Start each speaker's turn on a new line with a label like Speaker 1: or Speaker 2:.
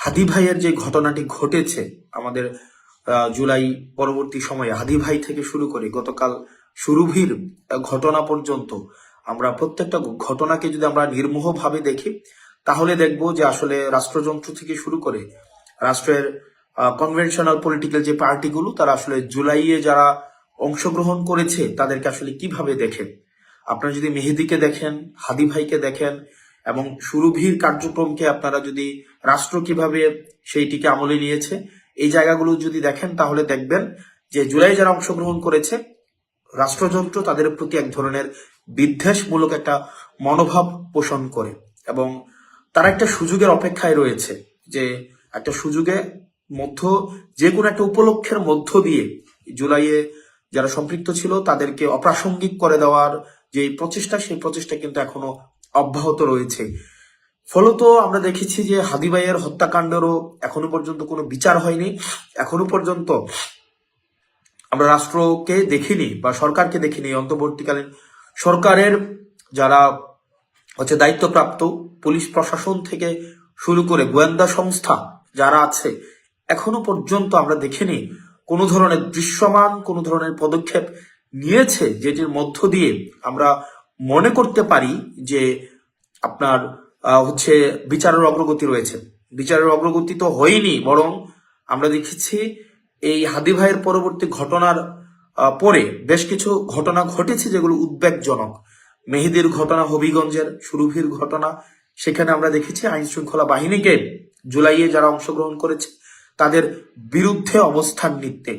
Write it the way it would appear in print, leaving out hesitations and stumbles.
Speaker 1: হাদি ভাইয়ের যে ঘটনাটি ঘটেছে আমাদের জুলাই পরবর্তী সময়ে হাদি ভাই থেকে শুরু করে গতকাল সুরভির ঘটনা পর্যন্ত আমরা প্রত্যেকটা ঘটনাকে যদি আমরা নির্মোহভাবে দেখি তাহলে দেখব যে আসলে রাষ্ট্রযন্ত্র থেকে শুরু করে রাষ্ট্রের কনভেনশনাল পলিটিক্যাল যে পার্টিগুলো তারা আসলে জুলাইয়ে যারা অংশগ্রহণ করেছে তাদেরকে আসলে কিভাবে দেখেন। আপনারা যদি মেহেদিকে দেখেন, হাদি ভাইকে দেখেন এবং সুরভির কার্যক্রমকে আপনারা যদি রাষ্ট্র কিভাবে সেইটিকে আমলে নিয়েছে এই জায়গাগুলো যদি দেখেন তাহলে দেখবেন যে জুলাই যারা অংশগ্রহণ করেছে রাষ্ট্রযন্ত্র তাদের প্রতি এক ধরনের বিদ্বেষমূলক একটা মনোভাব পোষণ করে এবং তারা একটা সুযোগের অপেক্ষায় রয়েছে যে একটা সুযোগে যে কোনো একটা উপলক্ষের মধ্য দিয়ে জুলাইয়ে যারা সম্পৃক্ত ছিল তাদেরকে অপ্রাসঙ্গিক করে দেওয়ার যে প্রচেষ্টা সেই প্রচেষ্টা কিন্তু এখনো অব্যাহত রয়েছে। ফলত আমরা দেখেছি যে হাদি ভাইয়ের হত্যাকাণ্ডেরও এখনো পর্যন্ত কোনো বিচার হয়নি। এখনো পর্যন্ত আমরা রাষ্ট্রকে দেখিনি বা সরকারকে দেখিনি, অন্তর্বর্তীকালীন সরকারের যারা দায়িত্বপ্রাপ্ত পুলিশ প্রশাসন থেকে শুরু করে গোয়েন্দা সংস্থা যারা আছে এখনো পর্যন্ত আমরা দেখিনি কোনো ধরনের দৃশ্যমান কোনো ধরনের পদক্ষেপ নিয়েছে যেটির মধ্য দিয়ে আমরা মনে করতে পারি যে আপনার বিচারের অগ্রগতি রয়েছে। বিচারের অগ্রগতি তো হয়নি, বরং আমরা দেখেছি এই হাদি ভাইয়ের পরবর্তী ঘটনার পরে বেশ কিছু ঘটনা ঘটেছে যেগুলো উদ্বেগজনক। মেহেদির ঘটনা, হবিগঞ্জের সুরভির ঘটনা, সেখানে আমরা দেখেছি আইন শৃঙ্খলা বাহিনীকে জুলাইয়ে যারা অংশগ্রহণ করেছে তাদের বিরুদ্ধে অবস্থান নিতে